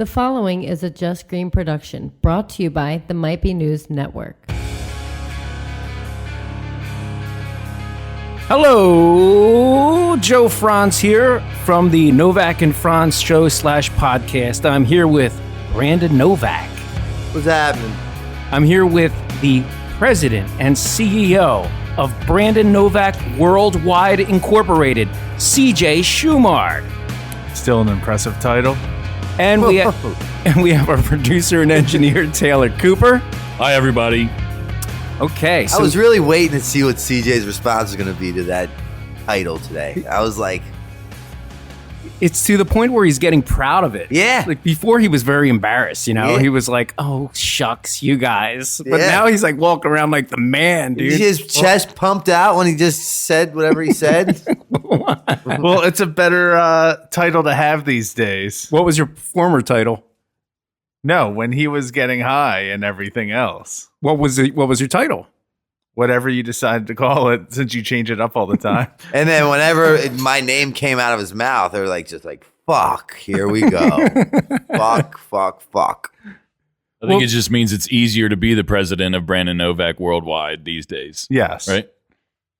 The following is a Just Green production brought to you by the Might Be News Network. Hello, Joe Frantz here from the Novak and Frantz show / podcast. I'm here with Brandon Novak. What's happening? I'm here with the president and CEO of Brandon Novak Worldwide Incorporated, CJ Schumard. Still an impressive title. And we have our producer and engineer, Taylor Cooper. Hi, everybody. Okay. I was really waiting to see what CJ's response was going to be to that title today. I was like... It's to the point where he's getting proud of it. Yeah. Like before he was very embarrassed, you know? Yeah. He was like, oh, shucks, you guys. But Yeah. now he's like walking around like the man, dude. His chest pumped out when he just said whatever he said. Well, it's a better title to have these days. What was your former title? No, when he was getting high and everything else. What was your title? Whatever you decided to call it, since you change it up all the time. And then whenever my name came out of his mouth, they were like, just like, fuck, here we go. Fuck. I think it just means it's easier to be the president of Brandon Novak Worldwide these days. Yes. Right?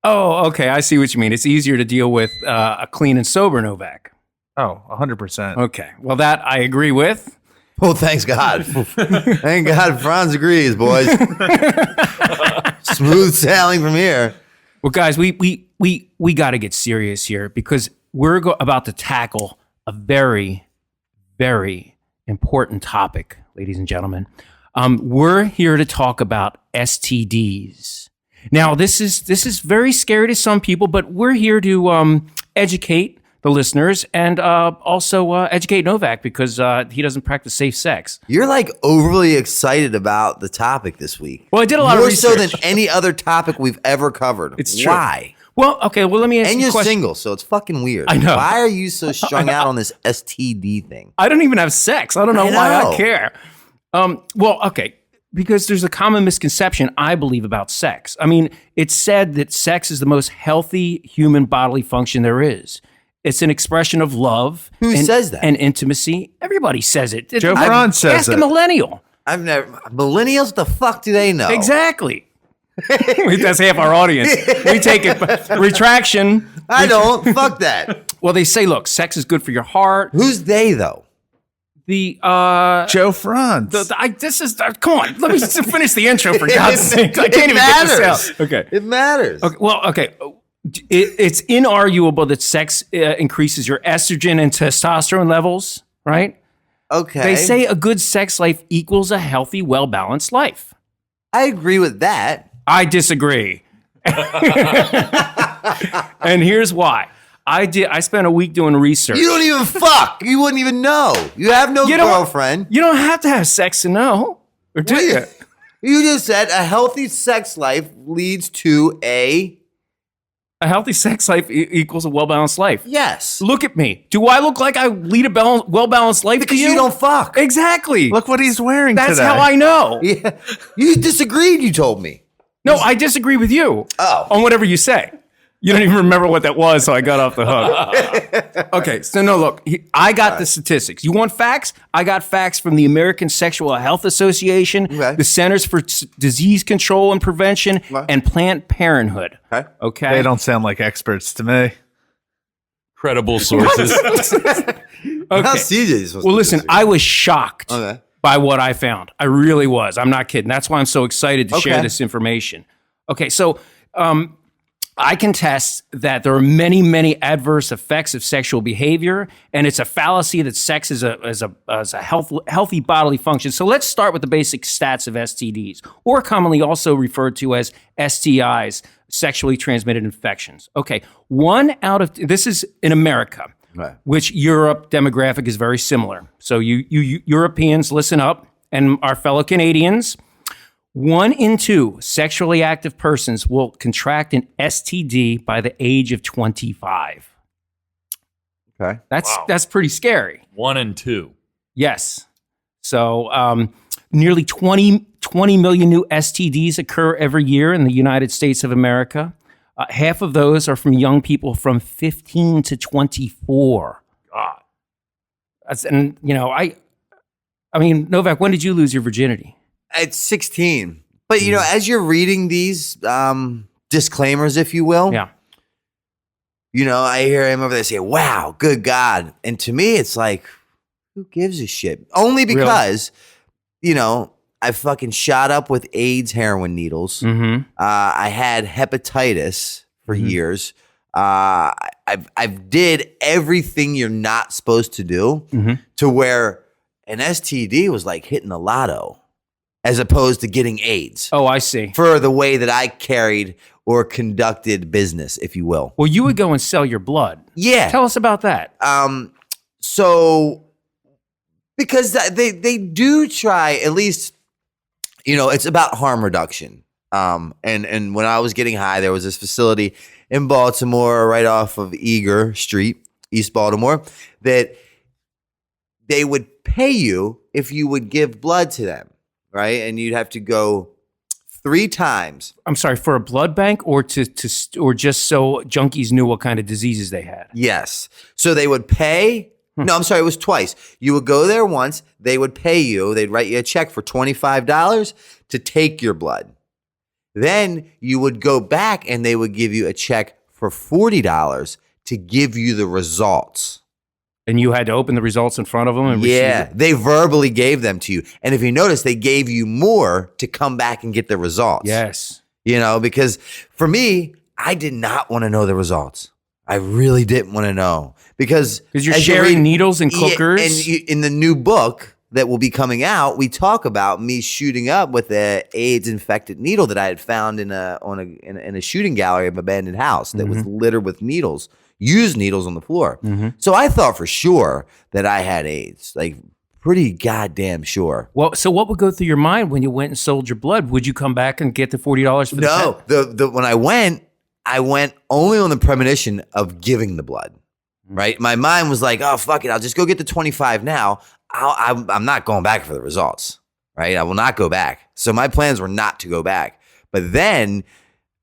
Oh, okay. I see what you mean. It's easier to deal with a clean and sober Novak. Oh, 100%. Okay. Well, that I agree with. Well, thanks God. Thank God Franz agrees, boys. Smooth sailing from here. Well, guys, we got to get serious here because we're about to tackle a very, very important topic, ladies and gentlemen. We're here to talk about STDs. Now, this is very scary to some people, but we're here to educate the listeners and also educate Novak because he doesn't practice safe sex. You're like overly excited about the topic this week. Well, I did a lot of research. More so than any other topic we've ever covered. It's true. Why? Well, okay. Well, let me ask And you a you're question. single, so it's fucking weird. I know. Why are you so strung out on this STD thing? I don't even have sex. I don't know why I know. care. Well, okay. Because there's a common misconception, I believe, about sex. I mean, it's said that sex is the most healthy human bodily function there is. It's an expression of love. Who says that? And intimacy. Everybody says it. Joe Franz says Ask it. a millennial. I've never. Millennials, what the fuck do they know? Exactly. That's half our audience. We take it. Retraction. I don't. Fuck that. Well, they say, look, sex is good for your heart. Who's they though? The Joe Franz. come on. Let me just finish the intro for God's sake. I can't even get this out. Okay. It matters. Okay. Well, okay. It's inarguable that sex increases your estrogen and testosterone levels, right? Okay. They say a good sex life equals a healthy, well-balanced life. I agree with that. I disagree. And here's why. I spent a week doing research. You don't even fuck. You wouldn't even know. You have no girlfriend. You don't have to have sex to know. Or do you? You just said a healthy sex life leads to a... A healthy sex life equals a well-balanced life. Yes. Look at me. Do I look like I lead a well-balanced life? Because to you don't fuck. Exactly. Look what he's wearing That's today. how I know. Yeah. You disagreed, you told me. No, I disagree with you. Oh. On whatever you say. You don't even remember what that was, so I got off the hook. Okay, so no, look, I got the statistics. You want facts? I got facts from the American Sexual Health Association, the Centers for Disease Control and Prevention, and Planned Parenthood. Okay? They don't sound like experts to me. Credible sources. Okay. How CJ's supposed Well, to listen, disagree? I was shocked Okay. by what I found. I really was. I'm not kidding. That's why I'm so excited to share Okay. this information. Okay, so I can test that there are many, many adverse effects of sexual behavior, and it's a fallacy that sex is a healthy bodily function. So let's start with the basic stats of STDs, or commonly also referred to as STIs, sexually transmitted infections. Okay, this is in America, Right. which Europe demographic is very similar. So you Europeans, listen up, and our fellow Canadians. 1 in 2 sexually active persons will contract an STD by the age of 25. Okay. That's pretty scary. 1 and 2. Yes. So nearly 20 million new STDs occur every year in the United States of America. Half of those are from young people from 15 to 24. God. And, you know, I mean, Novak, when did you lose your virginity? At 16. But, you know, as you're reading these disclaimers, if you will, Yeah. you know, I hear him over there say, wow, good God. And to me, it's like, who gives a shit? Only because, you know, I fucking shot up with AIDS heroin needles. Mm-hmm. I had hepatitis for years. I've did everything you're not supposed to do to where an STD was like hitting the lotto as opposed to getting AIDS. Oh, I see. For the way that I carried or conducted business, if you will. Well, you would go and sell your blood. Yeah. Tell us about that. So because they do try, at least, you know, it's about harm reduction. And when I was getting high, there was this facility in Baltimore, right off of Eager Street, East Baltimore, that they would pay you if you would give blood to them, right? And you'd have to go 3 times. I'm sorry, for a blood bank or or just so junkies knew what kind of diseases they had? Yes. So they would pay. No, I'm sorry. It was twice. You would go there once. They would pay you. They'd write you a check for $25 to take your blood. Then you would go back and they would give you a check for $40 to give you the results. And you had to open the results in front of them and receive it? They verbally gave them to you. And if you notice, they gave you more to come back and get the results. Yes. You know, because for me, I did not want to know the results. I really didn't want to know. Because you're as sharing needles and cookers. And in the new book that will be coming out, we talk about me shooting up with a AIDS infected needle that I had found in a shooting gallery of an abandoned house that was littered with needles, used needles on the floor. So I thought for sure that I had AIDS, like pretty goddamn sure. Well, so what would go through your mind when you went and sold your blood? Would you come back and get the $40 for the check? No, when I went only on the premonition of giving the blood. Right, my mind was like, "Oh fuck it, I'll just go get the 25 now. I'm not going back for the results. Right, I will not go back." So my plans were not to go back. But then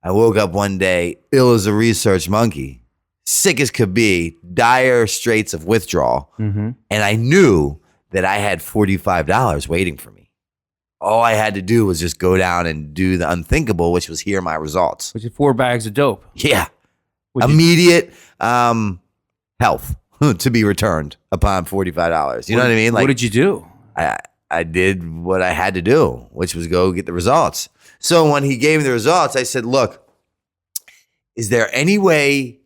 I woke up one day, ill as a research monkey, sick as could be, dire straits of withdrawal, and I knew that I had $45 waiting for me. All I had to do was just go down and do the unthinkable, which was hear my results. Which is 4 bags of dope. Yeah, Would you- immediate. Health to be returned upon $45. You know what I mean? Like, what did you do? I did what I had to do, which was go get the results. So when he gave me the results, I said, look, is there any way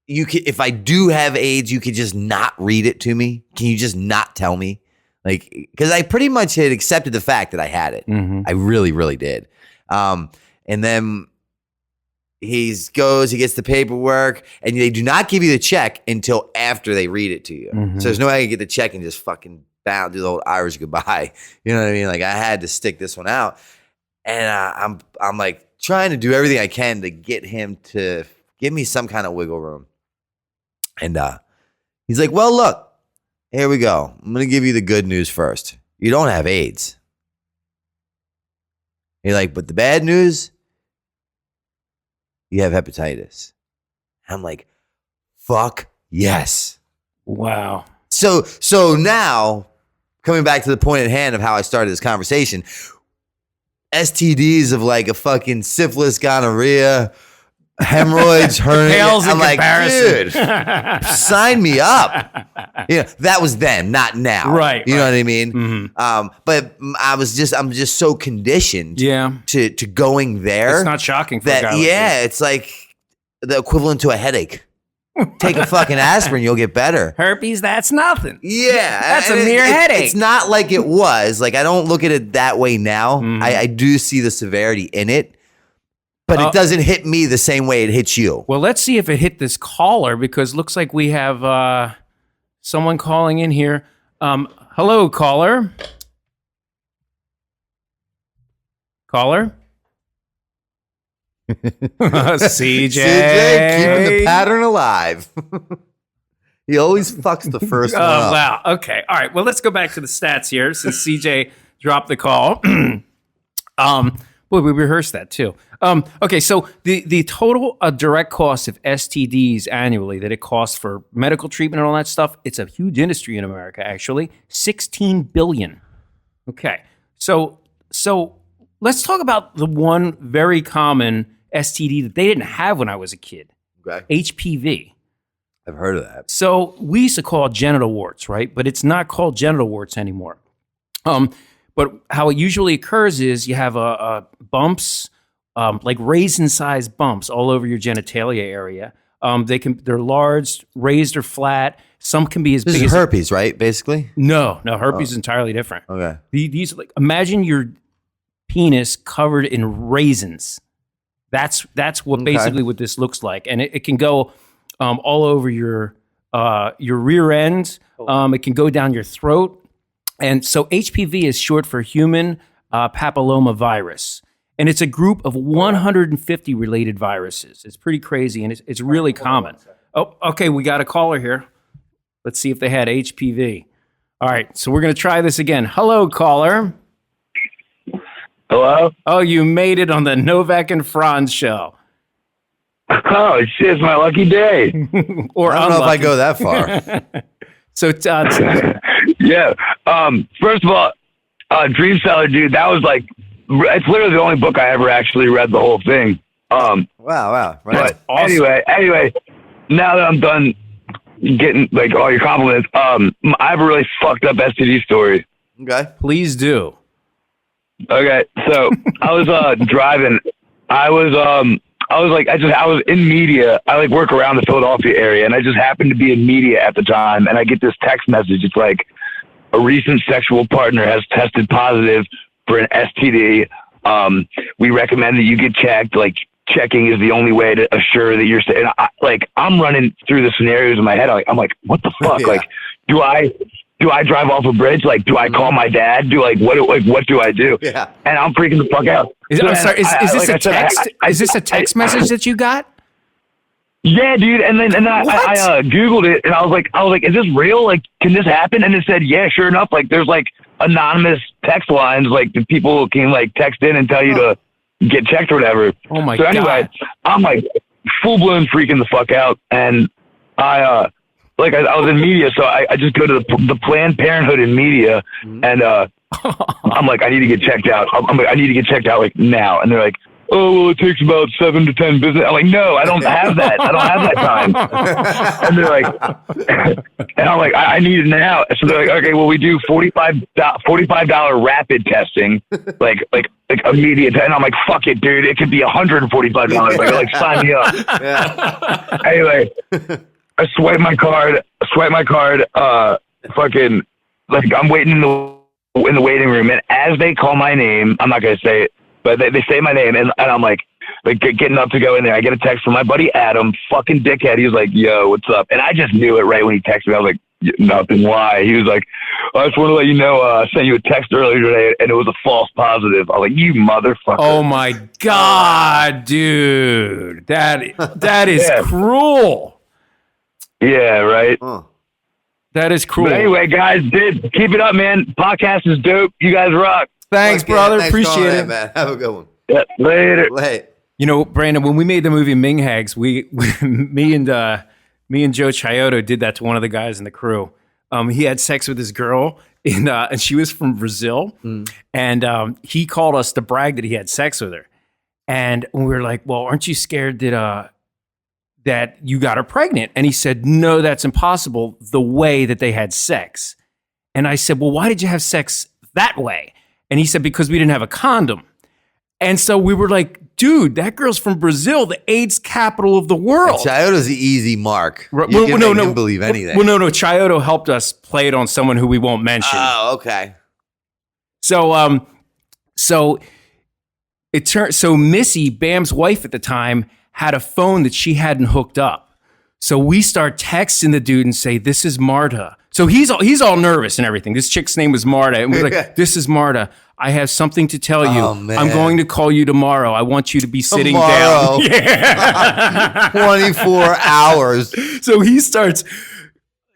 you could, if I do have AIDS, you could just not read it to me? Can you just not tell me? Like, because I pretty much had accepted the fact that I had it. I really, really did. And then he gets the paperwork, and they do not give you the check until after they read it to you. So there's no way I can get the check and just fucking bound, do the old Irish goodbye. You know what I mean? Like I had to stick this one out, and I'm like trying to do everything I can to get him to give me some kind of wiggle room. And he's like, "Well, look, here we go. I'm gonna give you the good news first. You don't have AIDS." He's like, "But the bad news, you have hepatitis." I'm like, fuck yes. Wow. So now, coming back to the point at hand of how I started this conversation, STDs of like a fucking syphilis, gonorrhea, hemorrhoids, hernia. Pales in I'm like, comparison. dude, sign me up. Yeah, that was then, not now. Right, You know right. what I mean? But I'm just so conditioned to going there. It's not shocking for a That guy like yeah, it's like the equivalent to a headache. Take a fucking aspirin, you'll get better. Herpes, that's nothing. Yeah, That's a and mere headache. It's not like it was. Like I don't look at it that way now. I do see the severity in it, but it doesn't hit me the same way it hits you. Well, let's see if it hit this caller, because looks like we have someone calling in here. Hello, caller. Caller? CJ. CJ keeping the pattern alive. He always fucks the first one up. Wow. Okay. All right. Well, let's go back to the stats here since CJ dropped the call. Boy, we rehearsed that too. Okay, so the total direct cost of STDs annually that it costs for medical treatment and all that stuff, it's a huge industry in America, actually. $16 billion. Okay, so let's talk about the one very common STD that they didn't have when I was a kid. Okay. HPV. I've heard of that. So we used to call it genital warts, right? But it's not called genital warts anymore. But how it usually occurs is you have bumps, like raisin-sized bumps all over your genitalia area. They're large, raised or flat. Some can be as This big is as herpes, right? Basically. No, herpes is entirely different. Okay. These like imagine your penis covered in raisins. That's what basically what this looks like, and it can go all over your rear end. It can go down your throat. And so HPV is short for human papilloma virus. And it's a group of 150 related viruses. It's pretty crazy, and it's really common. Oh, okay, we got a caller here. Let's see if they had HPV. All right, so we're going to try this again. Hello, caller. Hello? Oh, you made it on the Novak and Frantz show. Oh, shit, it's my lucky day. Or I don't know if I unlucky. go that far. So, Yeah. First of all, Dream Seller, dude, that was like, it's literally the only book I ever actually read the whole thing. Wow. Right. But awesome. anyway, now that I'm done getting like all your compliments, I have a really fucked up STD story. Okay. please do. Okay, so I was driving. I was in media. I like work around the Philadelphia area, and I just happened to be in media at the time. And I get this text message. It's like, a recent sexual partner has tested positive for an STD. We recommend that you get checked. Like, checking is the only way to assure that you're safe. And I'm running through the scenarios in my head. I'm like, what the fuck? Yeah. Like, do I drive off a bridge? Like, do I call my dad? What do I do? Yeah. And I'm freaking the fuck out. Is this a text? Is this a text message that you got? Yeah, dude. And then I Googled it, and I was like, is this real? Like, can this happen? And it said, yeah, sure enough. Like, there's like anonymous text lines, like the people can like text in and tell you to get checked or whatever. Oh my So anyway, God. I'm like full blown freaking the fuck out, and I was in media, so I just go to the Planned Parenthood in media, and I'm like, I need to get checked out. I'm like, I need to get checked out like now. And they're like, oh, well, it takes about 7 to 10 business. I'm like, no, I don't have that. I don't have that time. And they're like, and I'm like, I need it now. So they're like, okay, well, we do $45 rapid testing, like immediate. And I'm like, fuck it, dude. It could be $145. Like sign me up. Yeah. Anyway, I swipe my card. Fucking, like, I'm waiting in the waiting room, and as they call my name, I'm not gonna say it, but they say my name, and I'm like getting up to go in there. I get a text from my buddy Adam, fucking dickhead. He was like, "Yo, what's up?" And I just knew it right when he texted me. I was like, "Nothing. Why?" He was like, "I just want to let you know, I sent you a text earlier today, and it was a false positive." I was like, "You motherfucker!" Oh my God, dude, that is cruel. Yeah, right. Huh. That is cruel. But anyway, guys, keep it up, man. Podcast is dope. You guys rock. Thanks, Fuck yeah. brother. Thanks for Appreciate calling it. in, man. Have a good one. Yeah, later. Late. You know, Brandon, when we made the movie Ming Hags, me and Joe Chiodo did that to one of the guys in the crew. He had sex with his girl, and she was from Brazil, and he called us to brag that he had sex with her. And we were like, "Well, aren't you scared that you got her pregnant?" And he said, "No, that's impossible. The way that they had sex." And I said, "Well, why did you have sex that way?" And he said, "Because we didn't have a condom." And so we were like, dude, that girl's from Brazil, the AIDS capital of the world. Chiodo's the easy mark. Right, You can make him believe anything. Well, no. Chiodo helped us play it on someone who we won't mention. Oh, okay. So Missy, Bam's wife at the time, had a phone that she hadn't hooked up. So we start texting the dude and say, "This is Marta." So he's all nervous and everything. This chick's name was Marta. And we're like, "This is Marta. I have something to tell you. Oh, man. I'm going to call you tomorrow. I want you to be sitting Tomorrow. down." Yeah. 24 hours. So he starts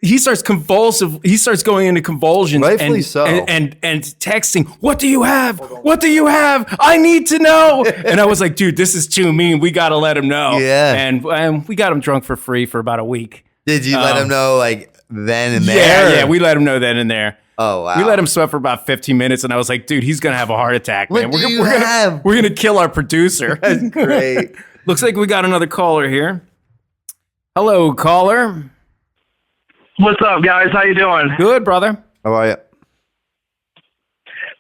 he starts convulsive. He starts going into convulsions. Rightfully and, so. And texting, what do you have? What do you have? I need to know. And I was like, dude, this is too mean. We got to let him know. Yeah. And we got him drunk for free for about a week. Did you let him know like then and there? Yeah, we let him know then and there. Oh, wow. We let him sweat for about 15 minutes, and I was like, dude, he's going to have a heart attack, man. What do you have? We're gonna kill our producer. That's great. Looks like we got another caller here. Hello, caller. What's up, guys? How you doing? Good, brother. How are you?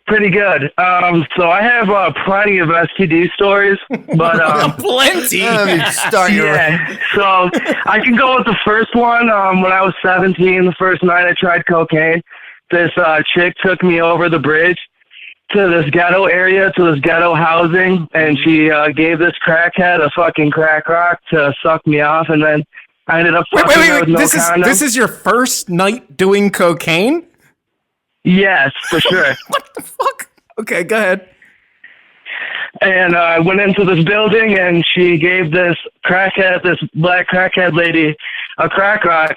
Pretty good. So I have plenty of STD stories, but Plenty. Let me start your yeah. So I can go with the first one. When I was 17, the first night I tried cocaine, this chick took me over the bridge to this ghetto area, to this ghetto housing, and she gave this crackhead a fucking crack rock to suck me off, and then I ended up fucking her with no condom. This is your first night doing cocaine? Yes, for sure. What the fuck? Okay, go ahead. And I went into this building, and she gave this black crackhead lady, a crack rock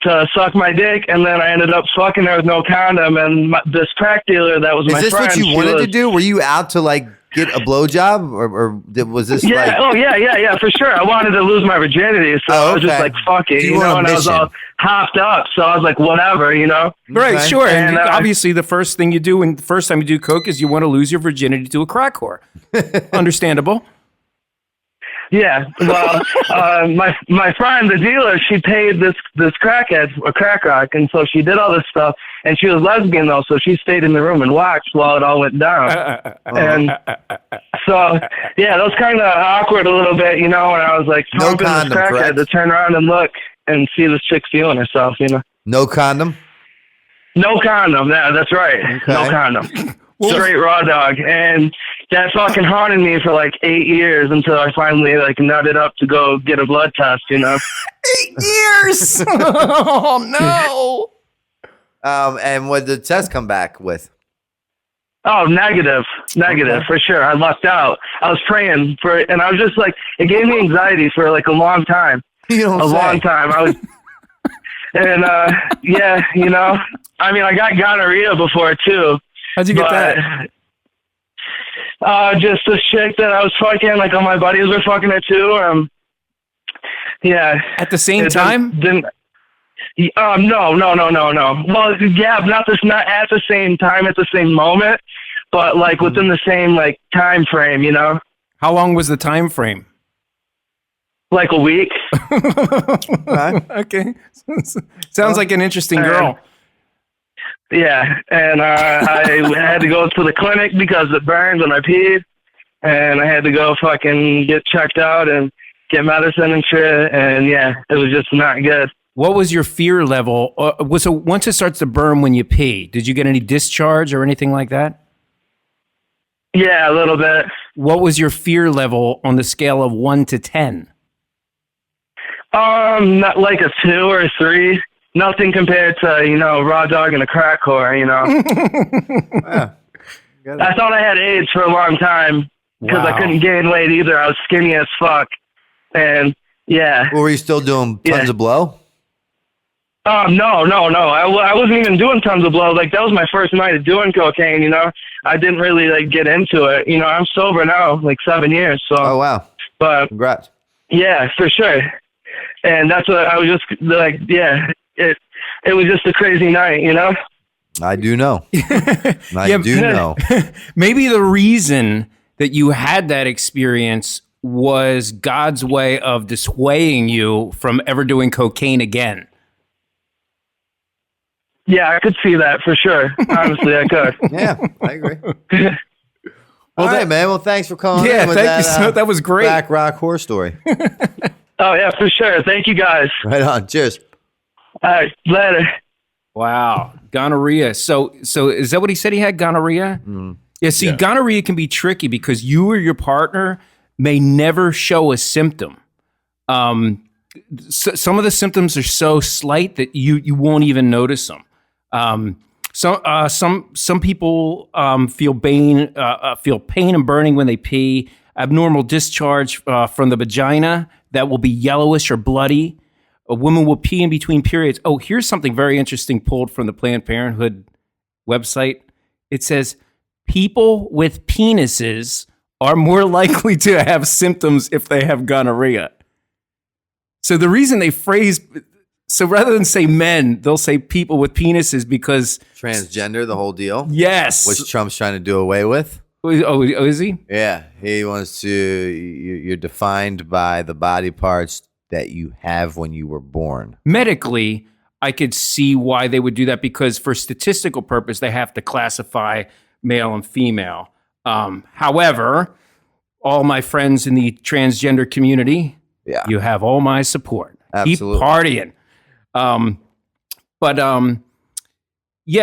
to suck my dick, and then I ended up fucking her with no condom. And this crack dealer that was my Is this friend. what you wanted to do? Were you out to like get a blowjob, or was this Yeah. like? Oh, yeah, for sure. I wanted to lose my virginity, so I was just okay. like, fuck it, So you you were on know. a And I was mission. all hopped up, so I was like, whatever, you know. Right, Okay. sure. And And, obviously, the first thing you do, and the first time you do coke, is you want to lose your virginity to a crack whore. Understandable. Yeah, well, my friend, the dealer, she paid this crackhead a crack rock, and so she did all this stuff, and she was lesbian though, so she stayed in the room and watched while it all went down. And so, yeah, that was kind of awkward a little bit, you know, when I was like No pumping this condom, crackhead correct? to turn around and look and see this chick feeling herself, you know. No condom. No condom, yeah, that's right. No Okay. condom. Straight raw dog. And that fucking haunted me for like 8 years until I finally like nutted up to go get a blood test, you know? 8 years. Oh, no. And what did the test come back with? Oh, negative, for sure. I lucked out. I was praying for it, and I was just like, it gave me anxiety for like a long time. You don't A say. long time. I was, and yeah, you know, I mean, I got gonorrhea before too. How'd you get that? Just this chick that I was fucking, like all my buddies were fucking her too. Yeah. At the same It time? Didn't. No. Well, yeah, not at the same time, at the same moment, but like within the same like time frame, you know, How long was the time frame? like a week. Okay. Sounds like an interesting girl. Yeah, and I had to go to the clinic because it burned when I peed, and I had to go fucking get checked out and get medicine and shit, and yeah, it was just not good. What was your fear level? So once it starts to burn when you pee, did you get any discharge or anything like that? Yeah, a little bit. What was your fear level on the scale of 1 to 10? Not like a 2 or a 3. Nothing compared to, you know, raw dog and a crack whore, you know. I thought I had AIDS for a long time because Wow. I couldn't gain weight either. I was skinny as fuck. And yeah. Well, were you still doing tons of blow? No. I wasn't even doing tons of blow. Like, that was my first night of doing cocaine, you know. I didn't really, like, get into it. You know, I'm sober now, like 7 years. So, Oh wow! but Congrats. yeah, for sure. And that's what I was just like, yeah, it was just a crazy night, you know? I do know. I Yeah, do know. Maybe the reason that you had that experience was God's way of dissuading you from ever doing cocaine again. Yeah, I could see that for sure. Honestly, I could. Yeah, I agree. All right, man. Well, thanks for calling Yeah, in with thank that, you so- that was great. Back rock horror story. Oh, yeah, for sure. Thank you, guys. Right on. Cheers. All right, later. Wow, gonorrhea. So is that what he said? He had gonorrhea. Yeah. See, gonorrhea can be tricky because you or your partner may never show a symptom. Some of the symptoms are so slight that you won't even notice them. Some people feel pain and burning when they pee. Abnormal discharge from the vagina that will be yellowish or bloody. A woman will pee in between periods. Oh, here's something very interesting pulled from the Planned Parenthood website. It says people with penises are more likely to have symptoms if they have gonorrhea. So the reason they phrase, so rather than say men, they'll say people with penises because Transgender, the whole deal. yes, Which Trump's trying to do away with. oh, is he? Yeah, he wants to. You're defined by the body parts that you have when you were born. Medically, I could see why they would do that because for statistical purpose, they have to classify male and female. However, all my friends in the transgender community, Yeah. you have all my support. Absolutely. Keep partying.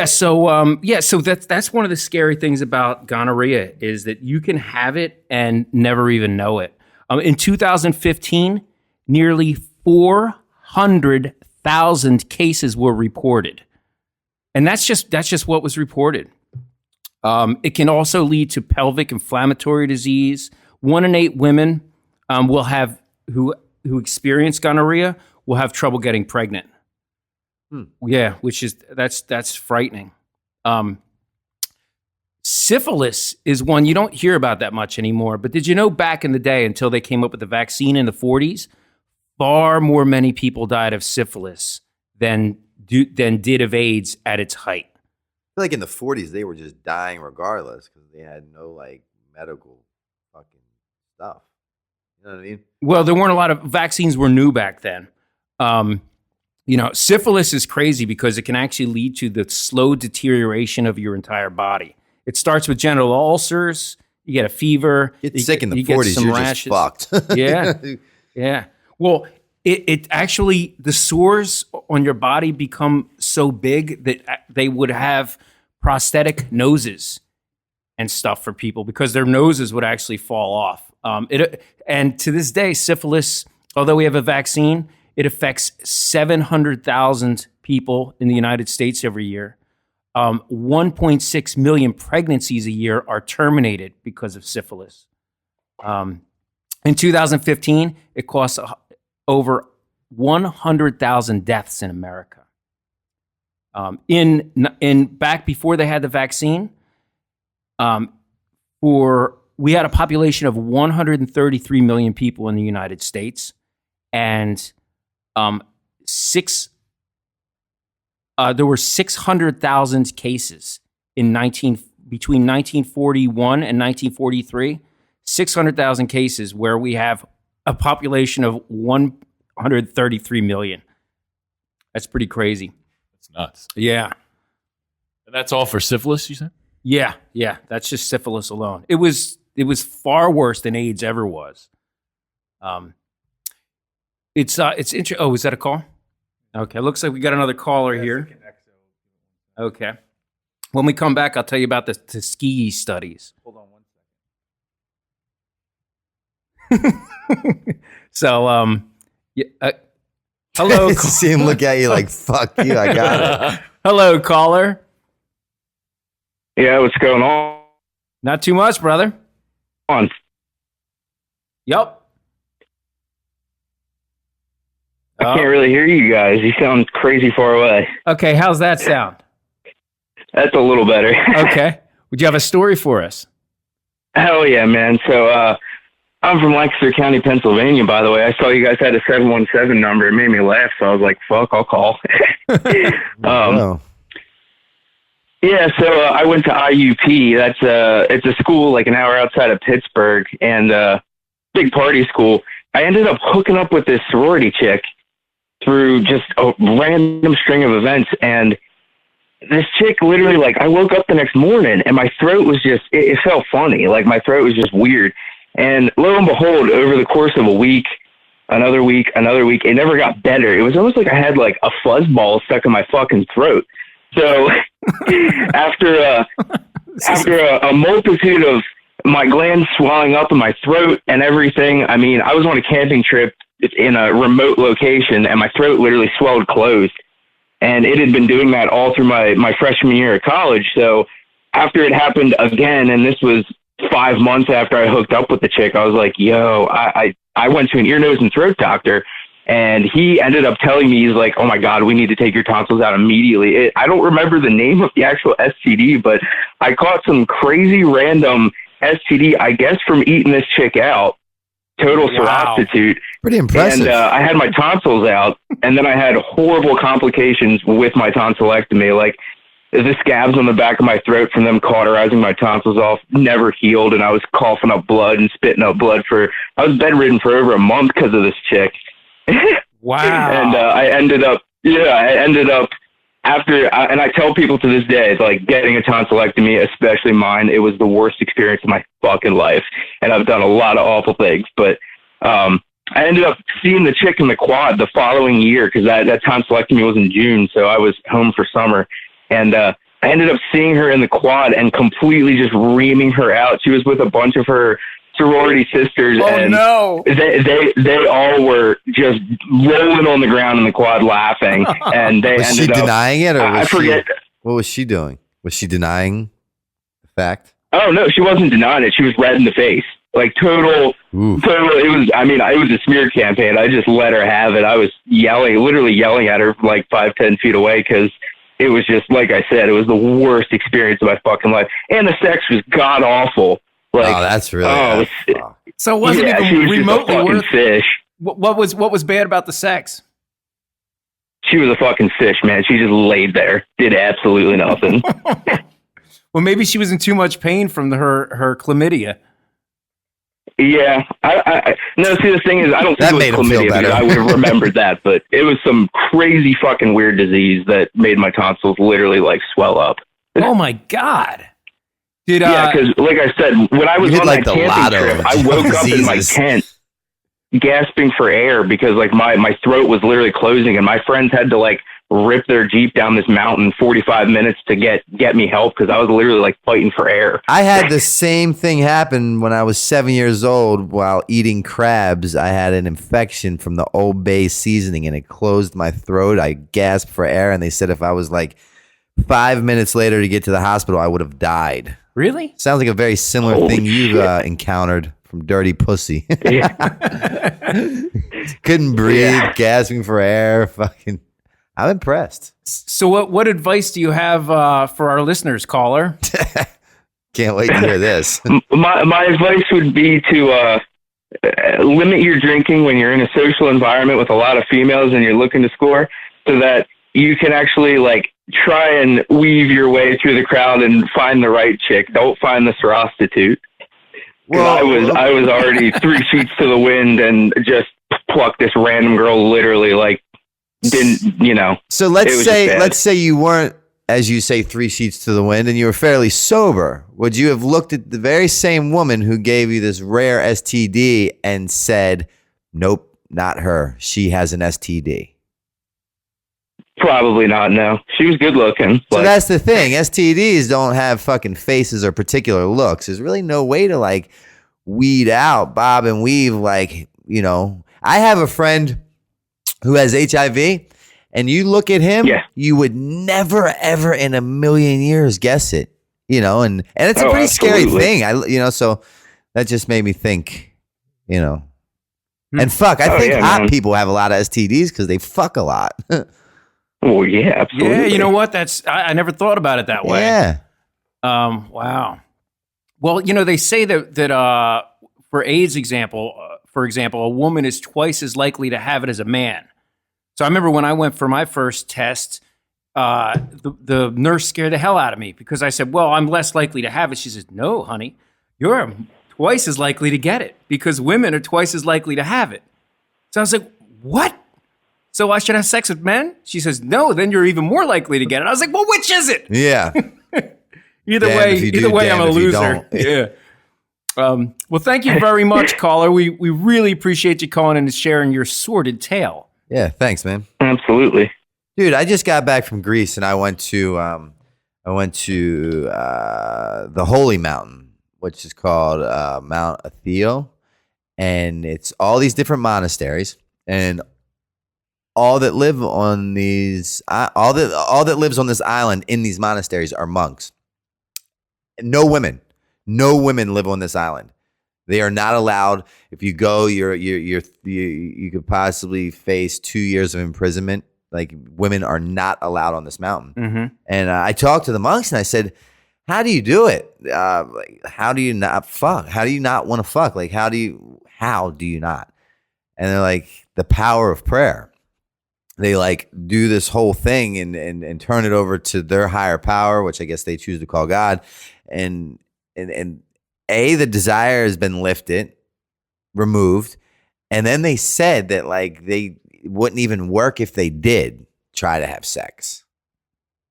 So that's one of the scary things about gonorrhea is that you can have it and never even know it. In 2015, nearly 400,000 cases were reported, and that's just what was reported. It can also lead to pelvic inflammatory disease. 1 in 8 women will have who experience gonorrhea will have trouble getting pregnant. Yeah, that's frightening. Syphilis is one you don't hear about that much anymore. But did you know back in the day, until they came up with the vaccine in the 40s, far more many people died of syphilis than did of AIDS at its height. I feel like in the 40s, they were just dying regardless because they had no like medical fucking stuff. You know what I mean? Well, there weren't a lot of vaccines were new back then. Syphilis is crazy because it can actually lead to the slow deterioration of your entire body. It starts with genital ulcers. You get a fever. Get sick in the 40s, you're just fucked. Yeah. Yeah. Well, it actually, the sores on your body become so big that they would have prosthetic noses and stuff for people because their noses would actually fall off. And to this day, syphilis, although we have a vaccine, it affects 700,000 people in the United States every year. 1.6 million pregnancies a year are terminated because of syphilis. In 2015, it cost over 100,000 deaths in America. Back before they had the vaccine, we had a population of 133 million people in the United States, and there were 600,000 cases between 1941 and 1943. 600,000 cases where we have a population of 133 million. That's pretty crazy. That's nuts. Yeah. And that's all for syphilis, you said? Yeah. That's just syphilis alone. It was far worse than AIDS ever was. It's interesting. Oh, is that a call? Okay, looks like we got another caller here. Okay. When we come back, I'll tell you about the Tuskegee studies. Hold on 1 second. So, hello. See him look at you like, fuck you, I got it. Hello, caller. Yeah, what's going on? Not too much, brother. Yep. I can't really hear you guys. You sound crazy far away. Okay, how's that sound? That's a little better. Okay. Would you have a story for us? Hell yeah, man. So I'm from Lancaster County, Pennsylvania, by the way. I saw you guys had a 717 number. It made me laugh, so I was like, fuck, I'll call. Oh. Yeah, so I went to IUP. It's a school like an hour outside of Pittsburgh, and big party school. I ended up hooking up with this sorority chick through just a random string of events, and this chick literally, like, I woke up the next morning and my throat was just, it felt funny. Like, my throat was just weird. And lo and behold, over the course of a week, another week, it never got better. It was almost like I had like a fuzzball stuck in my fucking throat. So after a multitude of my glands swelling up in my throat and everything, I mean, I was on a camping trip in a remote location and my throat literally swelled closed. And it had been doing that all through my freshman year of college. So after it happened again, and this was 5 months after I hooked up with the chick, I was like, yo, I went to an ear, nose, and throat doctor. And he ended up telling me, he's like, oh my God, we need to take your tonsils out immediately. I don't remember the name of the actual STD, but I caught some crazy random STD, I guess, from eating this chick out. Total prostitute. Pretty impressive. And I had my tonsils out, and then I had horrible complications with my tonsillectomy. Like the scabs on the back of my throat from them cauterizing my tonsils off never healed, and I was coughing up blood and spitting up blood I was bedridden for over a month because of this chick. Wow. And I ended up after, and I tell people to this day, it's like getting a tonsillectomy, especially mine, it was the worst experience of my fucking life. And I've done a lot of awful things, but I ended up seeing the chick in the quad the following year, because that tonsillectomy was in June, so I was home for summer. And I ended up seeing her in the quad and completely just reaming her out. She was with a bunch of her sorority sisters, and no. they all were just rolling on the ground in the quad laughing, and they was ended she up denying it, or I forget. What was she doing? Was she denying the fact? Oh no, she wasn't denying it. She was red in the face, like total. It was a smear campaign. I just let her have it. I was literally yelling at her like 5-10 feet away, because it was just, like I said, it was the worst experience of my fucking life, and the sex was god awful. Like, oh, that's really. So it wasn't she even was remotely just a fucking worth. fish. What was bad about the sex? She was a fucking fish, man. She just laid there, did absolutely nothing. Well, maybe she was in too much pain from her chlamydia. Yeah, no. See, the thing is, I don't That think made it him was feel chlamydia, better. because I would have remembered that, but it was some crazy fucking weird disease that made my tonsils literally like swell up. Oh my God! Yeah, because like I said, when I was on like that the camping lotto trip, of I woke up in my diseases. tent gasping for air, because like my throat was literally closing, and my friends had to like rip their Jeep down this mountain 45 minutes to get me help, because I was literally like fighting for air. I had the same thing happen when I was 7 years old while eating crabs. I had an infection from the Old Bay seasoning, and it closed my throat. I gasped for air, and they said if I was like 5 minutes later to get to the hospital, I would have died. Really? Sounds like a very similar Holy thing you've encountered from Dirty Pussy. Yeah. Couldn't breathe, Yeah. gasping for air. Fucking, I'm impressed. So what advice do you have for our listeners, caller? Can't wait to hear this. My advice would be to limit your drinking when you're in a social environment with a lot of females and you're looking to score, so that you can actually like try and weave your way through the crowd and find the right chick. Don't find the prostitute. Well, I was already 3 sheets to the wind and just plucked this random girl, literally like didn't, you know. So it let's was just bad. say you weren't, as you say, 3 sheets to the wind, and you were fairly sober. Would you have looked at the very same woman who gave you this rare STD and said, "Nope, not her. She has an STD"? Probably not. No, she was good looking. So But that's the thing. STDs don't have fucking faces or particular looks. There's really no way to like weed out, bob and weave. Like, you know, I have a friend who has HIV, and you look at him, Yeah. you would never, ever in a million years guess it, you know, and it's a Oh, pretty scary absolutely. thing. So that just made me think, you know, and fuck, I Oh, think yeah, hot man. people have a lot of STDs because they fuck a lot. oh yeah, absolutely. Yeah, you know what? I never thought about it that way. Yeah. Wow. Well, you know, they say that for AIDS for example, a woman is twice as likely to have it as a man. So I remember when I went for my first test, the nurse scared the hell out of me because I said, "Well, I'm less likely to have it." She says, "No, honey, you're twice as likely to get it because women are twice as likely to have it." So I was like, "What? So I should have sex with men?" She says, "No, then you're even more likely to get it." I was like, "Well, which is it?" Yeah. Either Damn way, if you do, either way, I'm damn a if you loser. don't. Yeah. Well, thank you very much, caller. We really appreciate you calling in and sharing your sordid tale. Yeah. Thanks, man. Absolutely. Dude, I just got back from Greece and I went to the Holy Mountain, which is called Mount Atheo, and it's all these different monasteries, and all that live on these all that lives on this island in these monasteries are monks. No women live on this island. They are not allowed. If you go, you could possibly face 2 years of imprisonment. Like, women are not allowed on this mountain. Mm-hmm. And I talked to the monks and I said, how do you do it? Like, how do you not fuck? How do you not want to fuck? Like, how do you not? And they're like, the power of prayer. They like do this whole thing and turn it over to their higher power, which I guess they choose to call God. And the desire has been lifted, removed. And then they said that like they wouldn't even work if they did try to have sex.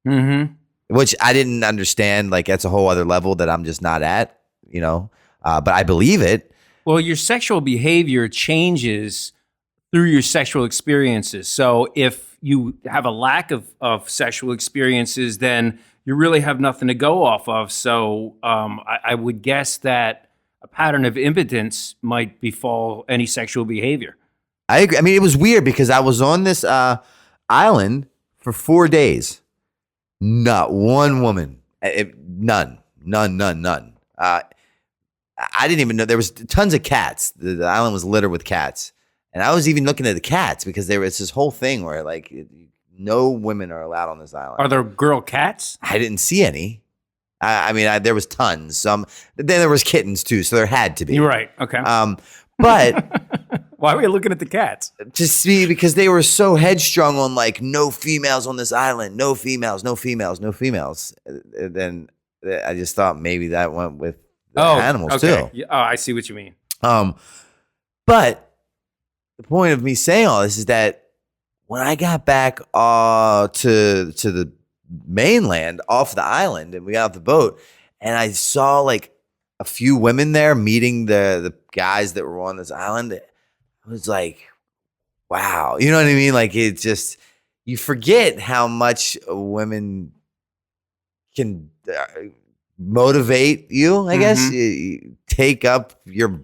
Mm-hmm. Which I didn't understand. Like, that's a whole other level that I'm just not at, but I believe it. Well, your sexual behavior changes through your sexual experiences. So if you have a lack of sexual experiences, then you really have nothing to go off of. So I would guess that a pattern of impotence might befall any sexual behavior. I agree. I mean, it was weird because I was on this island for 4 days. Not one woman. None. I didn't even know. There was tons of cats. The island was littered with cats. And I was even looking at the cats because there was this whole thing where like no women are allowed on this island. Are there girl cats? I didn't see any. I mean, there was tons. Then there was kittens too, so there had to be. You're right. Okay. But why were you looking at the cats? to see, because they were so headstrong on like no females on this island, no females. And then I just thought maybe that went with the animals too. Yeah, I see what you mean. But the point of me saying all this is that when I got back to the mainland off the island and we got off the boat and I saw like a few women there meeting the guys that were on this island, I was like, wow. You know what I mean? Like, it's just, you forget how much women can motivate you, I guess. You take up your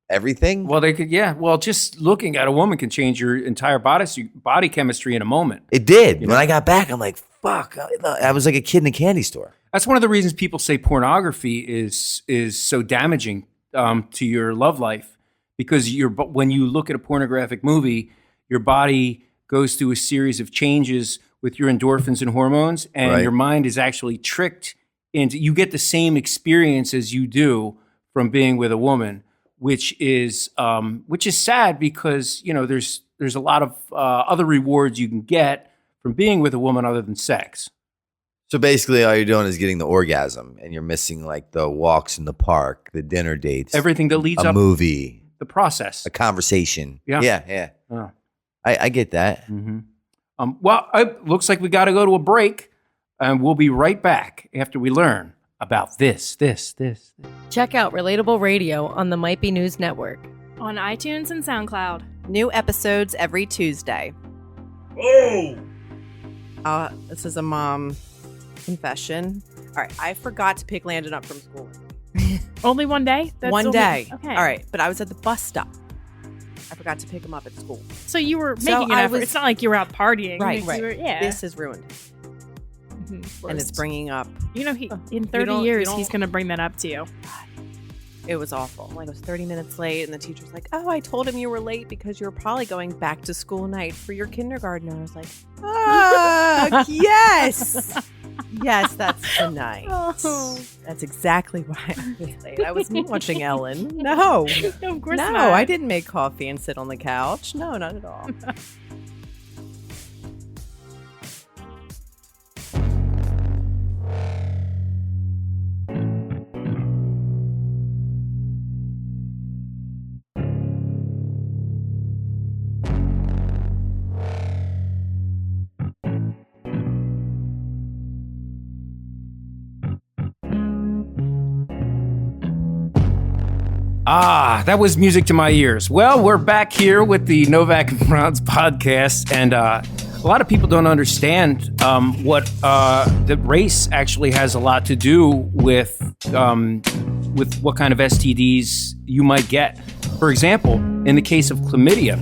everything. Well, they could, yeah. Well, just looking at a woman can change your entire body chemistry in a moment. It did. When I got back, I'm like, fuck. I was like a kid in a candy store. That's one of the reasons people say pornography is so damaging to your love life, because when you look at a pornographic movie, your body goes through a series of changes with your endorphins and hormones, and your mind is actually tricked into, you get the same experience as you do from being with a woman, which is sad because there's a lot of other rewards you can get from being with a woman other than sex. So basically all you're doing is getting the orgasm and you're missing like the walks in the park, the dinner dates, everything that leads a up movie, the process, a conversation. Yeah. Oh. I get that. Mm-hmm. Well, it looks like we got to go to a break, and we'll be right back after we learn about this. Check out Relatable Radio on the Might Be News Network. On iTunes and SoundCloud. New episodes every Tuesday. This is a mom confession. All right, I forgot to pick Landon up from school. Only one day? One day. Okay. All right, but I was at the bus stop. I forgot to pick him up at school. So you were making an effort. It's not like you were out partying. Right. Yeah. This is ruined. Mm-hmm. And it's bringing up... in 30 years, he's going to bring that up to you. It was awful. Like, I was 30 minutes late, and the teacher's like, oh, I told him you were late because you were probably going back to school night for your kindergarten. I was like, yes. Yes, that's tonight. Oh. That's exactly why I was late. I was watching Ellen. No. Of course not. No, I didn't make coffee and sit on the couch. No, not at all. That was music to my ears. Well, we're back here with the Novak and Frantz podcast, and a lot of people don't understand what the race actually has a lot to do with what kind of STDs you might get. For example, in the case of chlamydia.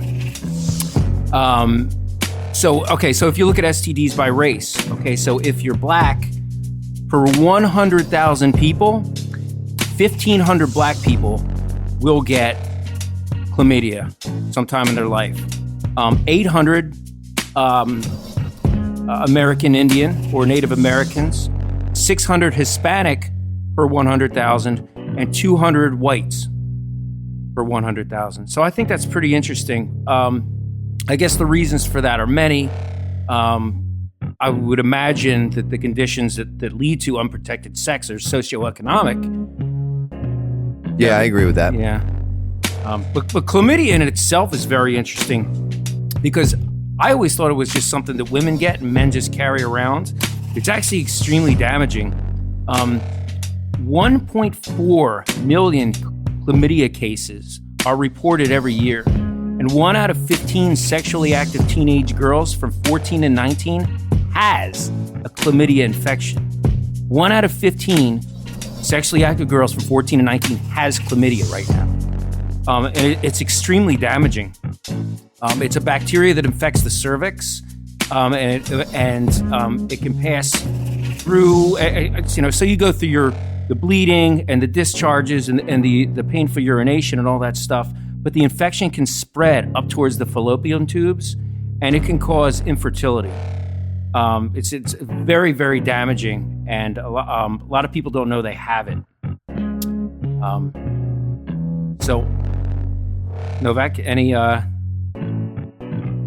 So if you look at STDs by race, so if you're black, for 100,000 people, 1,500 black people will get chlamydia sometime in their life. 800 American Indian or Native Americans, 600 Hispanic per 100,000, and 200 whites per 100,000. So I think that's pretty interesting. I guess the reasons for that are many. I would imagine that the conditions that lead to unprotected sex are socioeconomic. Yeah, I agree with that. Yeah. But chlamydia in itself is very interesting because I always thought it was just something that women get and men just carry around. It's actually extremely damaging. 1.4 million chlamydia cases are reported every year. And 1 out of 15 sexually active teenage girls from 14 to 19 has a chlamydia infection. 1 out of 15 sexually active girls from 14 to 19 has chlamydia right now. And it's extremely damaging. It's a bacteria that infects the cervix, and it can pass through. So you go through the bleeding and the discharges and the painful urination and all that stuff. But the infection can spread up towards the fallopian tubes, and it can cause infertility. It's very, very damaging, and a lot of people don't know they have it. So, Novak, any? I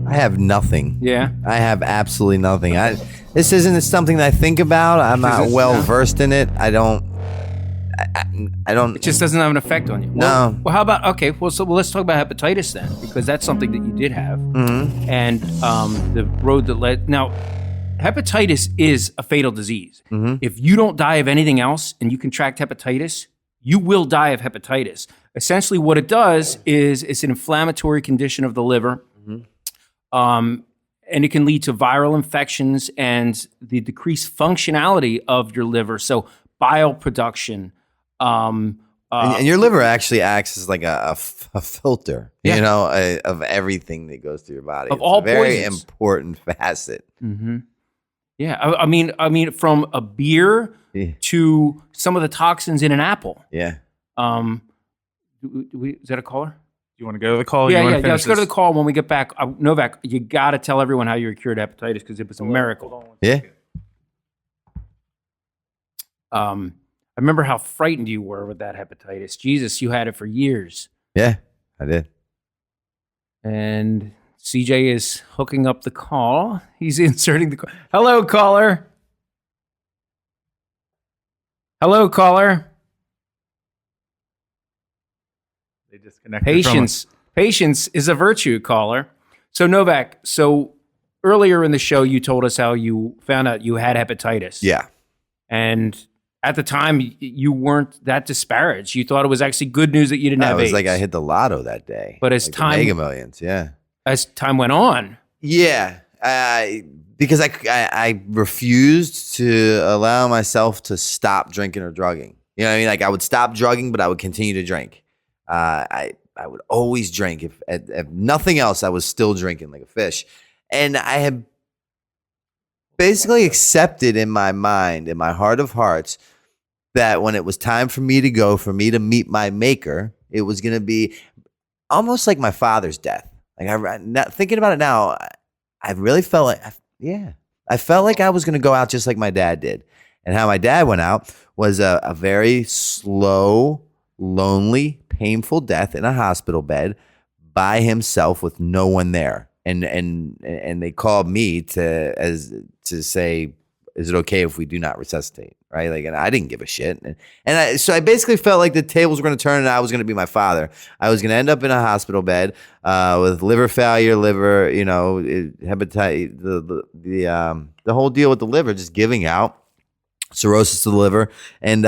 have nothing. Yeah, I have absolutely nothing. This isn't something that I think about. I'm not well versed in it. I don't. It just doesn't have an effect on you. No. Well, how about let's talk about hepatitis then, because that's something that you did have, and the road that led. Now, hepatitis is a fatal disease. If you don't die of anything else and you contract hepatitis, you will die of hepatitis. Essentially, what it does is it's an inflammatory condition of the liver, and it can lead to viral infections and the decreased functionality of your liver. So bile production. And your liver actually acts as like a filter, of everything that goes through your body. Of all a very poisons. important facet. Yeah, I mean, from a beer to some of the toxins in an apple. Yeah. Is that a caller? You want to go to the call? Yeah. Let's go to the call when we get back. Novak, you got to tell everyone how you were cured of hepatitis because it was a miracle. Yeah. I remember how frightened you were with that hepatitis. Jesus, you had it for years. Yeah, I did. And CJ is hooking up the call. He's inserting the call. Hello, caller. Hello, caller. They disconnected. Patience is a virtue, caller. So Novak, earlier in the show, you told us how you found out you had hepatitis. Yeah. And at the time, you weren't that disparaged. You thought it was actually good news that you didn't have AIDS. It was like I hit the lotto that day. But as like time, Mega Millions, yeah. As time went on, yeah, because I refused to allow myself to stop drinking or drugging. You know what I mean? Like I would stop drugging, but I would continue to drink. I would always drink. If nothing else, I was still drinking like a fish, and I had basically accepted in my mind, in my heart of hearts, that when it was time for me to go, for me to meet my maker, it was going to be almost like my father's death. Like thinking about it now, I really felt like, I felt like I was going to go out just like my dad did. And how my dad went out was a very slow, lonely, painful death in a hospital bed by himself with no one there. And they called me to say, is it okay if we do not resuscitate? Right? Like, and I didn't give a shit. So I basically felt like the tables were going to turn and I was going to be my father. I was going to end up in a hospital bed with liver failure, hepatitis, the whole deal with the liver, just giving out, cirrhosis of the liver, and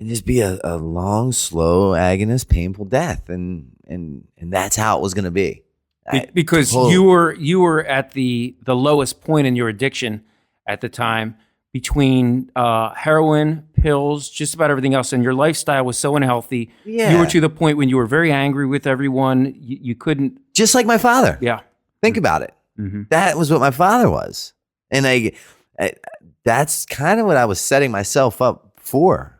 just be a long, slow, agonist, painful death. And that's how it was going to be. Because you were at the lowest point in your addiction at the time, between heroin, pills, just about everything else, and your lifestyle was so unhealthy. Yeah. You were to the point when you were very angry with everyone. You couldn't. Just like my father. Yeah. Think about it. Mm-hmm. That was what my father was, and that's kind of what I was setting myself up for.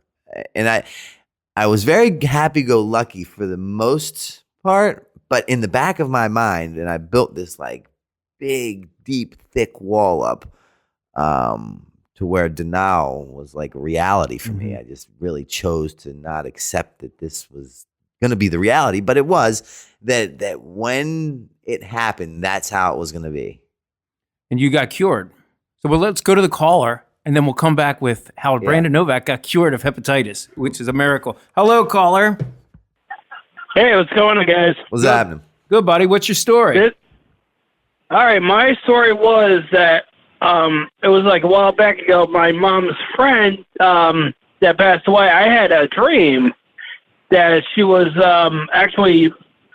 And I was very happy-go-lucky for the most part, but in the back of my mind, and I built this like big, deep, thick wall up to where denial was like reality for me. I just really chose to not accept that this was going to be the reality, but it was that when it happened, that's how it was going to be. And you got cured. So let's go to the caller, and then we'll come back with how Brandon Novak got cured of hepatitis, which is a miracle. Hello, caller. Hey, what's going on, guys? What's happening? Good, buddy. What's your story? All right, my story was that it was like a while back ago. My mom's friend that passed away, I had a dream that she was actually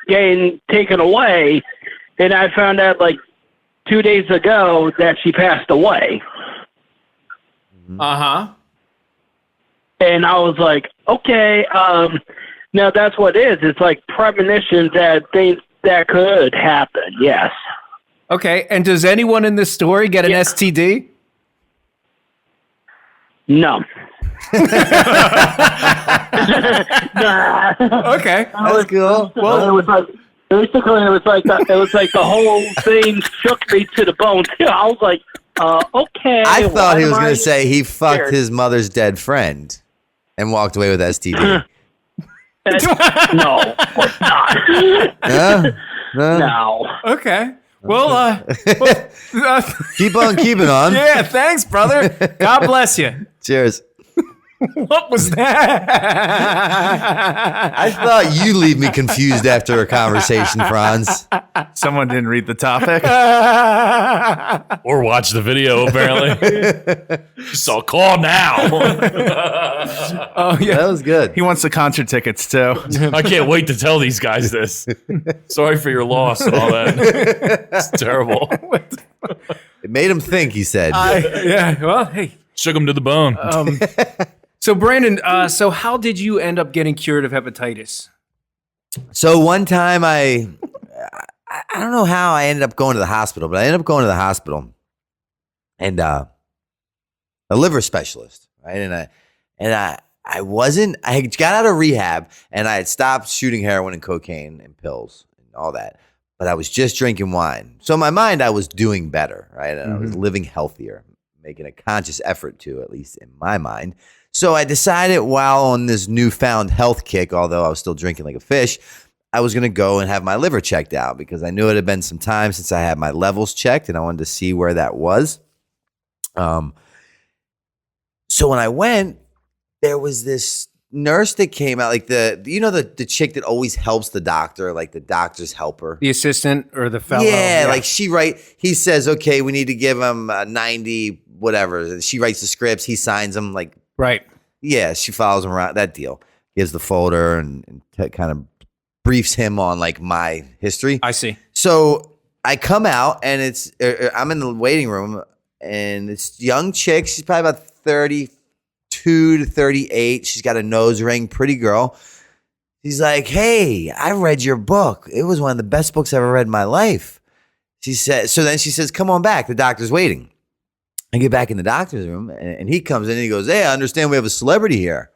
getting taken away, and I found out like 2 days ago that she passed away. Uh-huh. And I was like, okay, now that's what it is. It's like premonition that things that could happen, yes. Okay, and does anyone in this story get an STD? No. Okay, that's cool. Well, it was like basically it was like the whole thing shook me to the bone. I was like, okay. I thought he was going to to say he fucked his mother's dead friend and walked away with STD. No, of course not. No. Okay. Well, keep on keeping on. Yeah, thanks, brother. God bless you. Cheers. What was that? I thought you leave me confused after a conversation, Franz. Someone didn't read the topic. Or watch the video, apparently. So call now. Oh, yeah. That was good. He wants the concert tickets, too. I can't wait to tell these guys this. Sorry for your loss and all that. It's terrible. It made him think, he said. Yeah, well, hey. Shook him to the bone. So, Brandon, so how did you end up getting cured of hepatitis? So one time I don't know how I ended up going to the hospital, but I ended up going to the hospital and a liver specialist, right? And I had got out of rehab and I had stopped shooting heroin and cocaine and pills and all that, but I was just drinking wine. So in my mind, I was doing better, right? And I was living healthier, making a conscious effort to, at least in my mind. So I decided while on this newfound health kick, although I was still drinking like a fish, I was going to go and have my liver checked out because I knew it had been some time since I had my levels checked and I wanted to see where that was. So when I went, there was this nurse that came out, like the chick that always helps the doctor, like the doctor's helper. The assistant or the fellow? Yeah, like he says, okay, we need to give him 90, whatever. She writes the scripts, he signs them, like. Right. Yeah, she follows him around, that deal. Gives the folder and kind of briefs him on like my history. I see. So I come out and I'm in the waiting room and this young chick, she's probably about 32 to 38. She's got a nose ring, pretty girl. She's like, hey, I read your book. It was one of the best books I ever read in my life. She said, so then she says, come on back. The doctor's waiting. I get back in the doctor's room and he comes in and he goes, hey, I understand we have a celebrity here.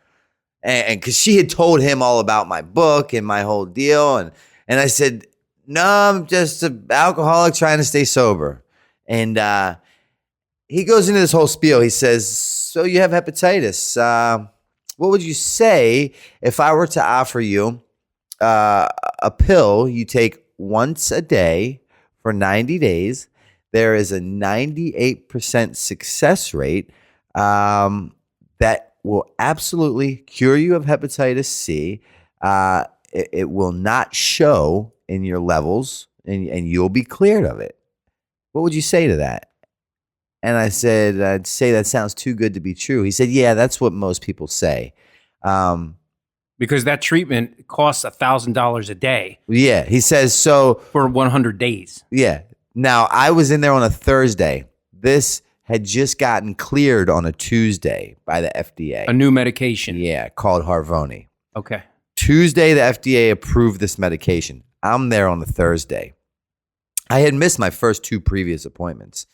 And because she had told him all about my book and my whole deal. And I said, no, I'm just an alcoholic trying to stay sober. And he goes into this whole spiel. He says, so you have hepatitis. What would you say if I were to offer you a pill you take once a day for 90 days? There is a 98% success rate that will absolutely cure you of hepatitis C. It will not show in your levels, and you'll be cleared of it. What would you say to that? And I said, I'd say that sounds too good to be true. He said, yeah, that's what most people say. Because that treatment costs $1,000 a day. Yeah, he says so. For 100 days. Yeah. Now, I was in there on a Thursday. This had just gotten cleared on a Tuesday by the FDA. A new medication. Yeah, called Harvoni. Okay. Tuesday, the FDA approved this medication. I'm there on the Thursday. I had missed my first 2 previous appointments.